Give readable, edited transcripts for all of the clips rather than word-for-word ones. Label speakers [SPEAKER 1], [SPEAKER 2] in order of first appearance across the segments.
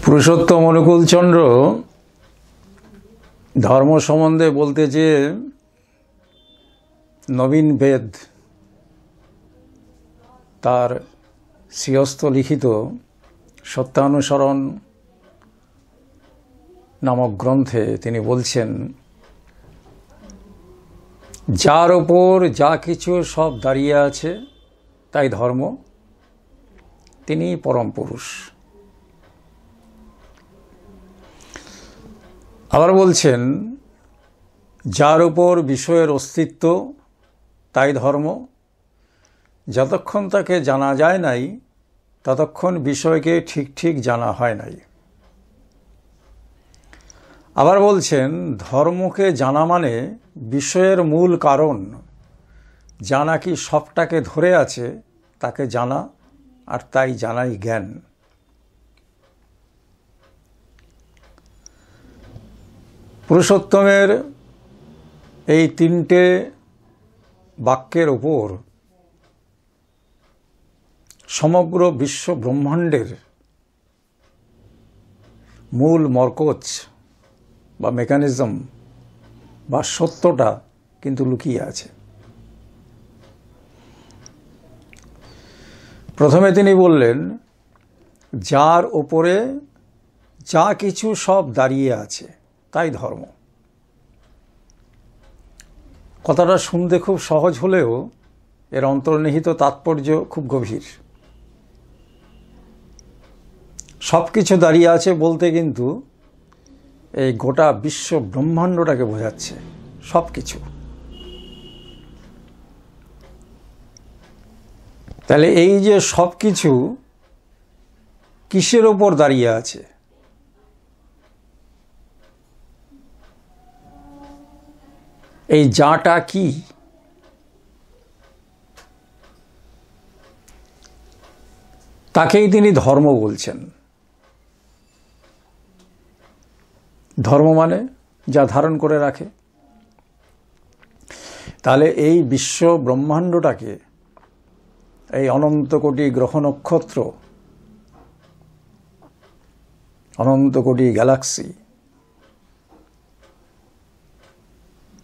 [SPEAKER 1] পুরুষোত্তম অনুকূলচন্দ্র ধর্ম সম্বন্ধে বলতে যে নবীন বেদ তার শ্রীহস্ত লিখিত সত্যানুসরণ নামক গ্রন্থে তিনি বলছেন, যার ওপর যা কিছু সব দাঁড়িয়ে আছে তাই ধর্ম, তিনি পরম পুরুষ। আবার বলছেন, যার উপর বিষয়ের অস্তিত্ব তাই ধর্ম, যতক্ষণ তাকে জানা যায় নাই ততক্ষণ বিষয়কে ঠিক ঠিক জানা হয় নাই। আবার বলছেন, ধর্মকে জানা মানে বিষয়ের মূল কারণ যা নাকি সবটাকে ধরে আছে তাকে জানা, আর তাই জানাই জ্ঞান। পুরুষোত্তমের এই তিনটে বাক্যের উপর সমগ্র বিশ্ব ব্রহ্মাণ্ডের মূল মরকজ বা মেকানিজম বা সত্যটা কিন্তু লুকিয়ে আছে। প্রথমে তিনি বললেন, যার ওপরে যা কিছু সব দাঁড়িয়ে আছে তাই ধর্ম। কথাটা শুনতে খুব সহজ হলেও এর অন্তর্নিহিত তাৎপর্য খুব গভীর। সব কিছু দাঁড়িয়ে আছে বলতে কিন্তু এই গোটা বিশ্ব ব্রহ্মাণ্ডটাকে বোঝাচ্ছে, সব কিছু। তাহলে এই যে সব কিছু কিসের ওপর দাঁড়িয়ে আছে? এই যাটা কি? তাকেই তিনি ধর্ম বলছেন। ধর্ম মানে যা ধারণ করে রাখে। তাহলে এই বিশ্ব ব্রহ্মাণ্ডটাকে, এই অনন্ত কোটি গ্রহ নক্ষত্র, অনন্ত কোটি গ্যালাক্সি,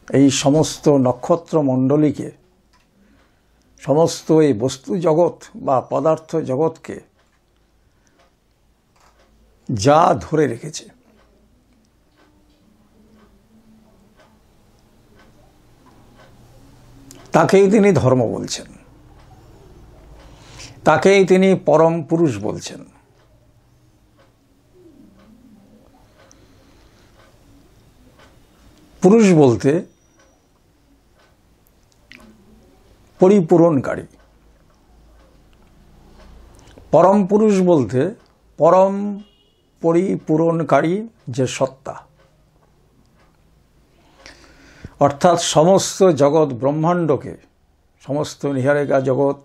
[SPEAKER 1] এই সমস্ত নক্ষত্র মণ্ডলীকে, সমস্ত এই বস্তু জগৎ বা পদার্থ জগৎকে যা ধরে রেখেছে, তাকেই তিনি ধর্ম বলছেন, তাকেই তিনি পরম পুরুষ বলছেন। পুরুষ বলতে পরিপূরণকারী, পরম পুরুষ বলতে পরম পরিপূরণকারী যে সত্তা, অর্থাৎ সমস্ত জগৎ ব্রহ্মাণ্ডকে, সমস্ত নীহারিকা জগৎ,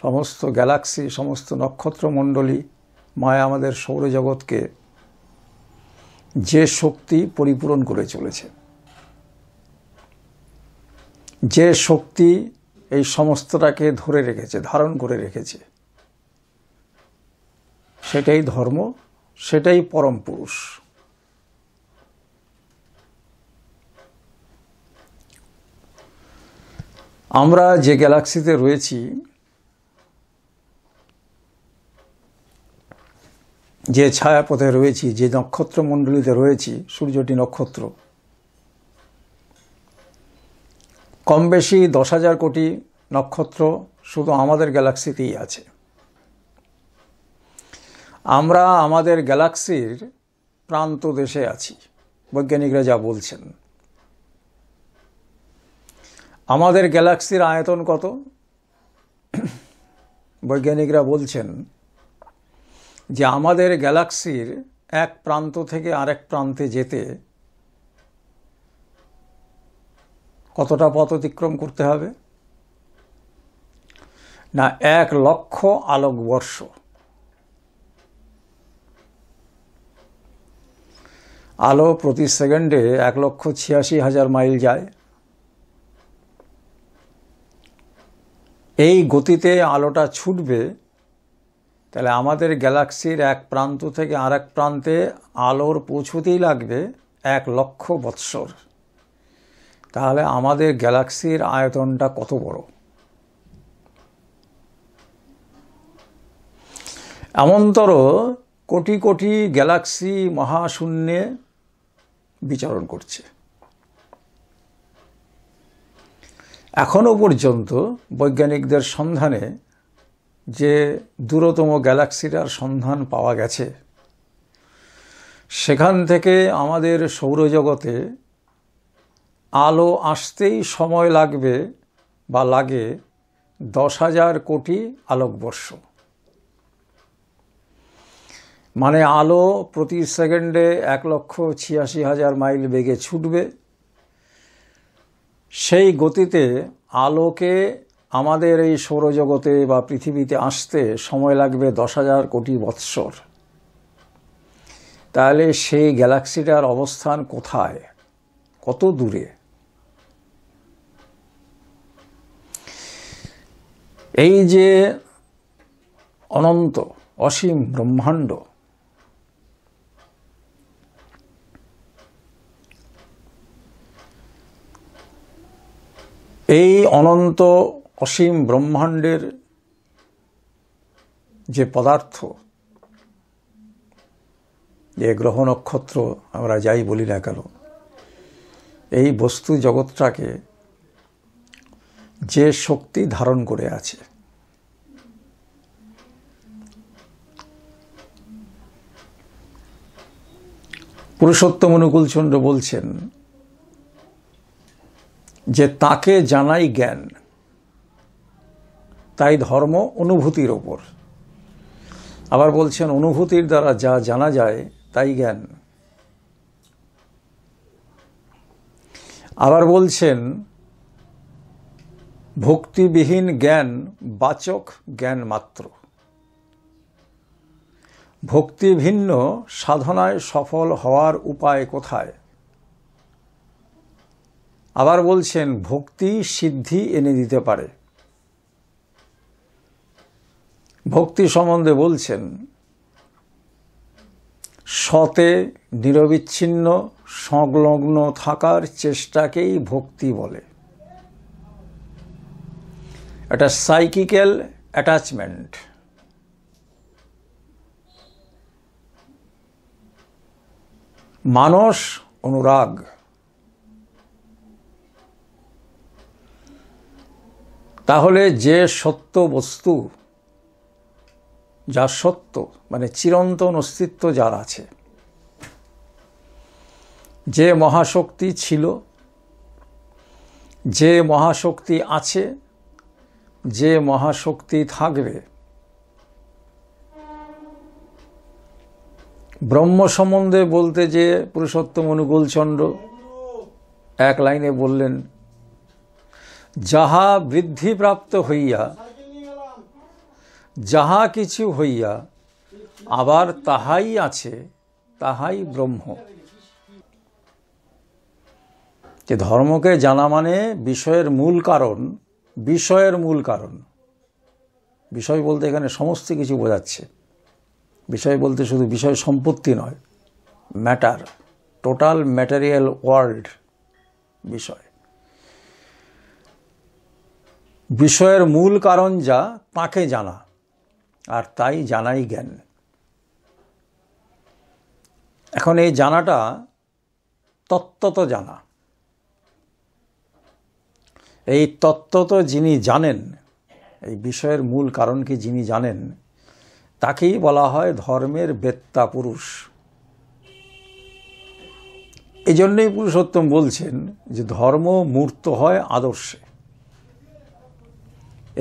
[SPEAKER 1] সমস্ত গ্যালাক্সি, সমস্ত নক্ষত্রমণ্ডলী, মায়া আমাদের সৌরজগৎকে যে শক্তি পরিপূরণ করে চলেছে, যে শক্তি এই সমস্তটাকে ধরে রেখেছে, ধারণ করে রেখেছে, সেটাই ধর্ম, সেটাই পরম পুরুষ। আমরা যে গ্যালাক্সিতে রয়েছি, যে ছায়াপথে রয়েছি, যে নক্ষত্রমণ্ডলীতে রয়েছি, সূর্যটি নক্ষত্র, কম বেশি 10,000 কোটি নক্ষত্র শুধু আমাদের গ্যালাক্সিতেই আছে। আমরা আমাদের গ্যালাক্সির প্রান্ত দেশে আছি, বৈজ্ঞানিকরা যা বলছেন। আমাদের গ্যালাক্সির আয়তন কত? বৈজ্ঞানিকরা বলছেন যে আমাদের গ্যালাক্সির এক প্রান্ত থেকে আরেক প্রান্তে যেতে কতটা পথ অতিক্রম করতে হবে? না, 1,00,000 আলোকবর্ষ। আলো প্রতি সেকেন্ডে 1,86,000 মাইল যায়। এই গতিতে আলোটা ছুটবে তাহলে আমাদের গ্যালাক্সির এক প্রান্ত থেকে আরেক প্রান্তে আলোর পৌঁছতেই লাগবে 1,00,000 বৎসর। তাহলে আমাদের গ্যালাক্সির আয়তনটা কত বড়! এমনতর কোটি কোটি গ্যালাক্সি মহাশূন্যে বিচরণ করছে। এখনো পর্যন্ত বৈজ্ঞানিকদের সন্ধানে যে দূরতম গ্যালাক্সিটার সন্ধান পাওয়া গেছে, সেখান থেকে আমাদের সৌরজগতে আলো আসতেই সময় লাগবে বা লাগে 10,000 কোটি আলোকবর্ষ। মানে আলো প্রতি সেকেন্ডে 1,86,000 মাইল বেগে ছুটবে। সেই গতিতে আলোকে আমাদের এই সৌরজগতে বা পৃথিবীতে আসতে সময় লাগবে 10,000 কোটি বৎসর। তাহলে সেই গ্যালাক্সিটার অবস্থান কোথায়, কত দূরে? এই যে অনন্ত অসীম ব্রহ্মাণ্ড, এই অনন্ত অসীম ব্রহ্মাণ্ডের যে পদার্থ, যে গ্রহ নক্ষত্র আমরা যাই বলি না কেন, এই বস্তু জগৎটাকে যে শক্তি ধারণ করে আছে, পুরুষোত্তম অনুকূলচন্দ্র বলছেন যে তাকে জানাই জ্ঞান, তাই ধর্ম অনুভূতির ওপর। আবার বলছেন অনুভূতির দ্বারা যা জানা যায় তাই জ্ঞান। আবার বলছেন ভক্তিবিহীন জ্ঞান বাচক জ্ঞান মাত্র। ভক্তি ভিন্ন সাধনায় সফল হওয়ার উপায় কোথায়? আবার বলছেন ভক্তি সিদ্ধি এনে দিতে পারে। ভক্তি সম্বন্ধে বলছেন সতে নিরবিচ্ছিন্ন সংলগ্ন থাকার চেষ্টাকেই ভক্তি বলে। এটা সাইকিক্যাল অ্যাটাচমেন্ট। মানস অনুরাগ। তাহলে যে সত্য বস্তু, যা সত্য মানে চিরন্তন অস্তিত্ব যার আছে, যে মহাশক্তি ছিল, যে মহাশক্তি আছে, যে মহাশক্তি থাকবে, ব্রহ্ম সম্বন্ধে বলতে যে পুরুষোত্তম অনুকূলচন্দ্র এক লাইনে বললেন, যাহা বৃদ্ধিপ্রাপ্ত হইয়া, যাহা কিছু হইয়া আবার তাহাই আছে, তাহাই ব্রহ্ম। যে ধর্মকে জানা মানে বিষয়ের মূল কারণ, বিষয়ের মূল কারণ। বিষয় বলতে এখানে সমস্ত কিছু বোঝাচ্ছে। বিষয় বলতে শুধু বিষয় সম্পত্তি নয়, ম্যাটার, টোটাল ম্যাটেরিয়াল ওয়ার্ল্ড বিষয়। বিষয়ের মূল কারণ যা, তাকে জানা, আর তাই জানাই জ্ঞান। এখন এই জানাটা তত্ত্বত জানা। এই তত্ত্বত যিনি জানেন, এই বিষয়ের মূল কারণকে যিনি জানেন, তাকেই বলা হয় ধর্মের বেত্তা পুরুষ। এই জন্যই পুরুষোত্তম বলছেন যে ধর্ম মূর্ত হয় আদর্শে।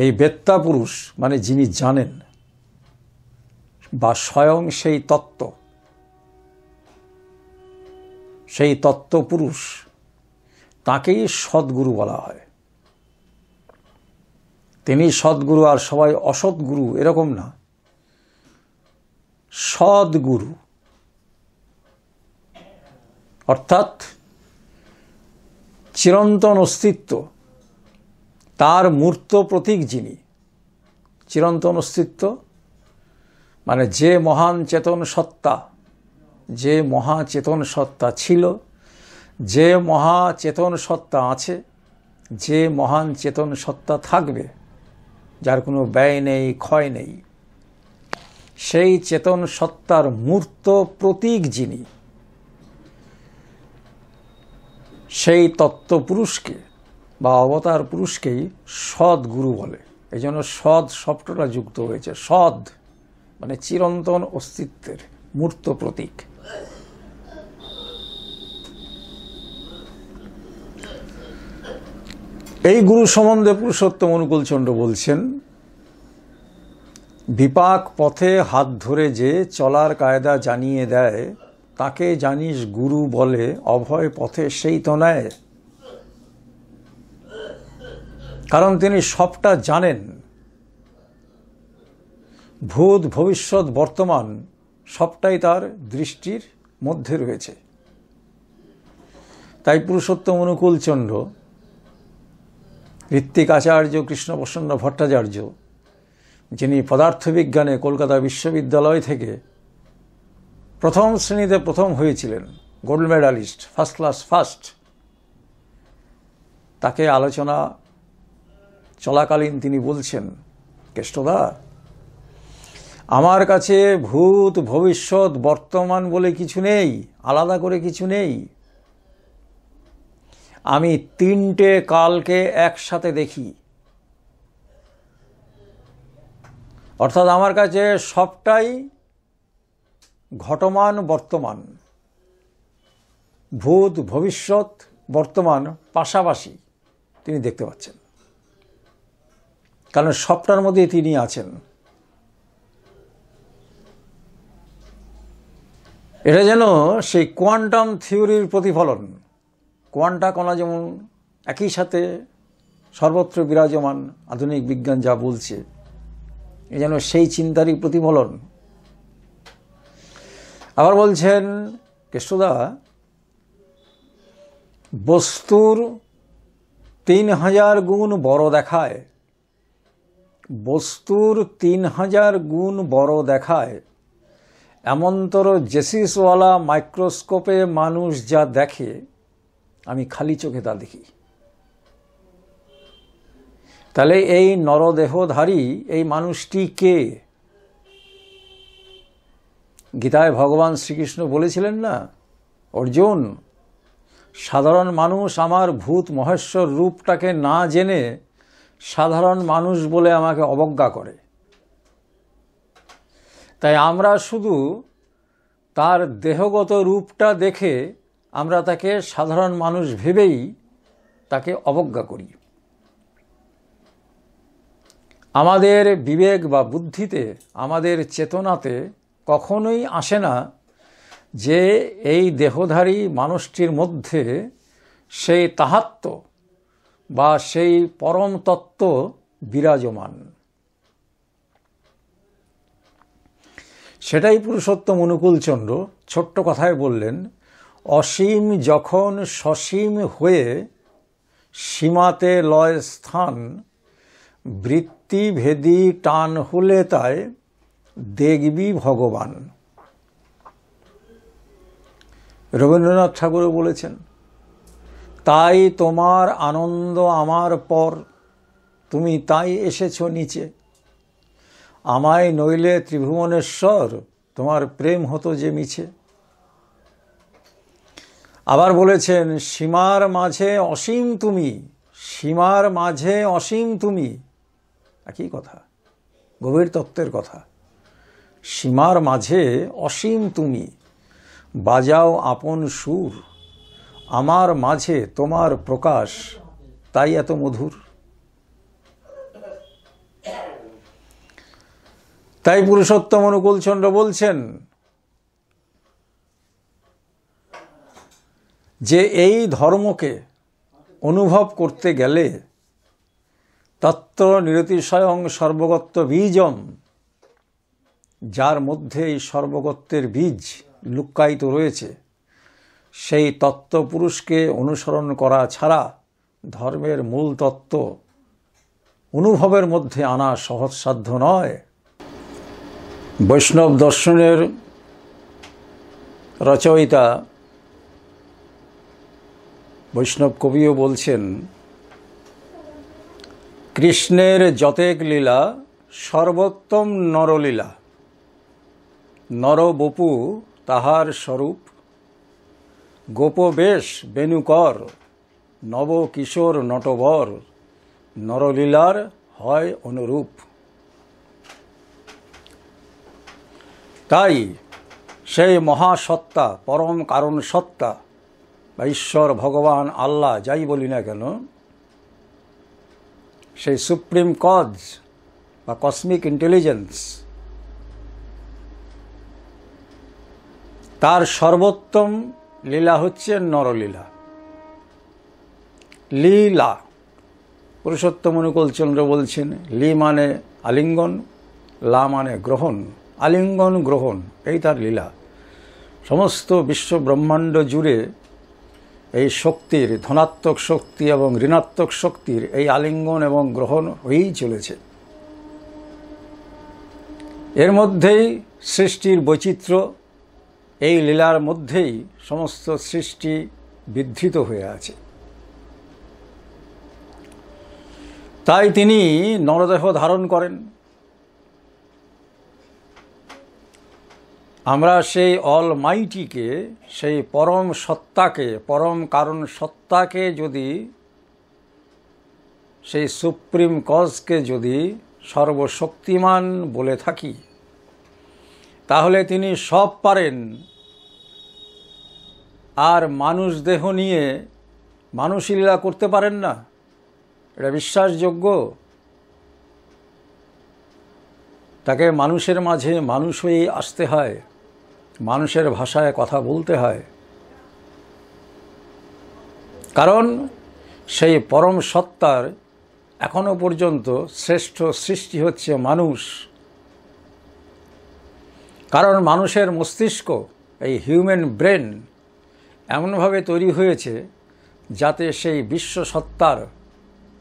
[SPEAKER 1] এই বেত্তা পুরুষ মানে যিনি জানেন বা স্বয়ং সেই তত্ত্ব, সেই তত্ত্বপুরুষ, তাকেই সদ্গুরু বলা হয়। তিনি সদ্গুরু, আর সবাই অসৎগুরু এরকম না, সদ্গুরু অর্থাৎ চিরন্তন অস্তিত্ব, তার মূর্ত প্রতীক যিনি। চিরন্তন অস্তিত্ব মানে যে মহান চেতন সত্তা, যে মহাচেতন সত্তা ছিল, যে মহাচেতন সত্তা আছে, যে মহান চেতন সত্তা থাকবে, যার কোনো ব্যয় নেই, ক্ষয় নেই, সেই চেতন সত্তার মূর্ত প্রতীক যিনি, সেই তত্ত্বপুরুষকে বা অবতার পুরুষকেই সদ্গুরু বলে। এই জন্য সদ শব্দটা যুক্ত হয়েছে। সদ মানে চিরন্তন অস্তিত্বের মূর্ত প্রতীক। এই গুরু সম্বন্ধে পুরুষোত্তম অনুকূলচন্দ্র বলছেন, বিপাক পথে হাত ধরে যে চলার কায়দা জানিয়ে দেয়, তাকে জানিস গুরু বলে, অভয় পথে সেই তো নেয়। কারণ তিনি সবটা জানেন, ভূত ভবিষ্যৎ বর্তমান সবটাই তার দৃষ্টির মধ্যে রয়েছে। তাই পুরুষোত্তম অনুকূলচন্দ্র, ঋত্বিক আচার্য কৃষ্ণপ্রসন্ন ভট্টাচার্য, যিনি পদার্থবিজ্ঞানে কলকাতা বিশ্ববিদ্যালয় থেকে প্রথম শ্রেণীতে প্রথম হয়েছিলেন, gold medallist, first class first, তাকে আলোচনা চলাকালীন তিনি বলছেন, কেষ্টদা, আমার কাছে ভূত ভবিষ্যৎ বর্তমান বলে কিছু নেই, আলাদা করে কিছু নেই। আমি তিনটে কালকে একসাথে দেখি। অর্থাৎ আমার কাছে সবটাই ঘটমান বর্তমান, ভূত ভবিষ্যৎ বর্তমান পাশাপাশি তিনি দেখতে পাচ্ছেন, কারণ সবটার মধ্যে তিনি আছেন। এটা যেন সেই কোয়ান্টাম থিওরির প্রতিফলন। কোয়ান্টা কণা যেমন একই সাথে সর্বত্র বিরাজমান, আধুনিক বিজ্ঞান যা বলছে, এ যেন সেই চিন্তারই প্রতিফলন। আবার বলছেন, কেষ্টদা, বস্তুর 3000 গুণ বড় দেখায়, বস্তুর 3000 গুণ বড় দেখায়, এমনতর জেসিসওয়ালা মাইক্রোস্কোপে মানুষ যা দেখে, আমি খালি চোখে তা দেখি। তাহলে এই নরদেহধারী এই মানুষটি কে? গীতায় ভগবান শ্রীকৃষ্ণ বলেছিলেন না, অর্জুন, সাধারণ মানুষ আমার ভূত মহেশ্বর রূপটাকে না জেনে সাধারণ মানুষ বলে আমাকে অবজ্ঞা করে। তাই আমরা শুধু তার দেহগত রূপটা দেখে আমরা তাকে সাধারণ মানুষ ভেবেই তাকে অবজ্ঞা করি। আমাদের বিবেক বা বুদ্ধিতে, আমাদের চেতনাতে কখনোই আসে না যে এই দেহধারী মানুষটির মধ্যে সেই তাহাত্ম্য বা সেই পরম তত্ত্ব বিরাজমান। সেটাই পুরুষোত্তম অনুকূলচন্দ্র ছোট্ট কথায় বললেন, অসীম যখন সসীম হয়ে সীমাতে লয় স্থান, বৃত্তিভেদী টান হলে তাই দেখবি ভগবান। রবীন্দ্রনাথ ঠাকুরও বলেছেন, তাই তোমার আনন্দ আমার পর, তুমি তাই এসেছ নিচে, আমায় নইলে ত্রিভুবনেশ্বর, তোমার প্রেম হতো যে মিছে। আবার বলেছেন, সীমার মাঝে অসীম তুমি, সীমার মাঝে অসীম তুমি। একই কথা, গভীর তত্ত্বের কথা। সীমার মাঝে অসীম তুমি, বাজাও আপন সুর, আমার মাঝে তোমার প্রকাশ, তাই এত মধুর। তাই পুরুষোত্তম অনুকূলচন্দ্র বলছেন যে এই ধর্মকে অনুভব করতে গেলে তত্ত্ব নিরতিশয়ং সর্বগত্য বীজম, যার মধ্যে এই সর্বগত্বের বীজ লুক্কায়িত রয়েছে, সেই তত্ত্বপুরুষকে অনুসরণ করা ছাড়া ধর্মের মূল তত্ত্ব অনুভবের মধ্যে আনা সহজসাধ্য নয়। বৈষ্ণব দর্শনের রচয়িতা বৈষ্ণব কবিও বলছেন, কৃষ্ণের যতেক লীলা সর্বোত্তম নরলীলা, নরবপু তাহার স্বরূপ, গোপবেশ বেণুকর নব কিশোর নটবর, নরলীলার হয় অনুরূপ। তাই সেই মহাসত্তা, পরম কারণ সত্তা বা ঈশ্বর, ভগবান, আল্লাহ যাই বলি না কেন, সেই সুপ্রিম কজ বা কসমিক ইন্টেলিজেন্স, তার সর্বোত্তম লীলা হচ্ছে নরলীলা। লীলা, পুরুষোত্তম অনুকূলচন্দ্র বলছেন, লী মানে আলিঙ্গন, লা মানে গ্রহণ, আলিঙ্গন গ্রহণ, এই তার লীলা। সমস্ত বিশ্ব ব্রহ্মাণ্ড জুড়ে এই শক্তির, ধনাত্মক শক্তি এবং ঋণাত্মক শক্তির এই আলিঙ্গন এবং গ্রহণ হয়েই চলেছে। এর মধ্যেই সৃষ্টির বৈচিত্র্য, এই লীলার মধ্যেই সমস্ত সৃষ্টি বিধৃত হয়ে আছে। তাই তিনি নরদেহ ধারণ করেন। আমরা সেই অলমাইটিকে, সেই পরম সত্তাকে, পরম কারণ সত্তাকে যদি, সেই সুপ্রিম কজকে যদি সর্বশক্তিমান বলে থাকি, তাহলে তিনি সব পারেন। আর মানুষ দেহ নিয়ে মানুষই লীলা করতে পারেন না, এটা বিশ্বাসযোগ্য? তাকে মানুষের মাঝে মানুষ হয়েই আসতে হয়, মানুষের ভাষায় কথা বলতে হয়, কারণ সেই পরম সত্তার এখনো পর্যন্ত শ্রেষ্ঠ সৃষ্টি হচ্ছে মানুষ। কারণ মানুষের মস্তিষ্ক, এই হিউম্যান ব্রেন এমনভাবে তৈরি হয়েছে যাতে সেই বিশ্ব সত্তার,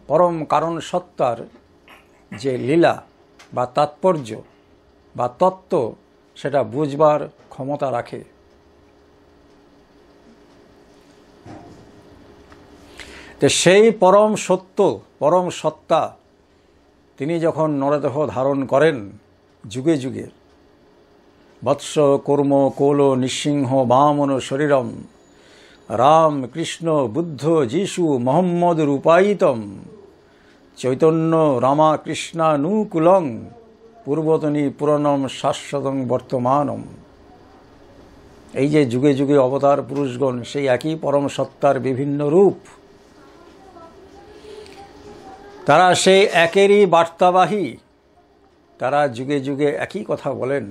[SPEAKER 1] পরম কারণ সত্তার যে লীলা বা তাৎপর্য বা তত্ত্ব, সেটা বুঝবার ক্ষমতা রাখে। তো সেই পরম সত্য, পরম সত্তা তিনি যখন নরদেহ ধারণ করেন যুগে যুগে, বৎস কর্ম কোল নৃসিংহ বামন শরীরম, রাম কৃষ্ণ বুদ্ধ যীশু মোহাম্মদ রূপায়িতম, চৈতন্য রামা কৃষ্ণানুকূলং, পূর্বতনী পুরাণম শাশ্বতং বর্তমানম। এই যে যুগে যুগে অবতার পুরুষগণ, সেই একই পরম সত্তার বিভিন্ন রূপ, তারা সেই একেরই বার্তাবাহী, তারা যুগে যুগে একই কথা বলেন।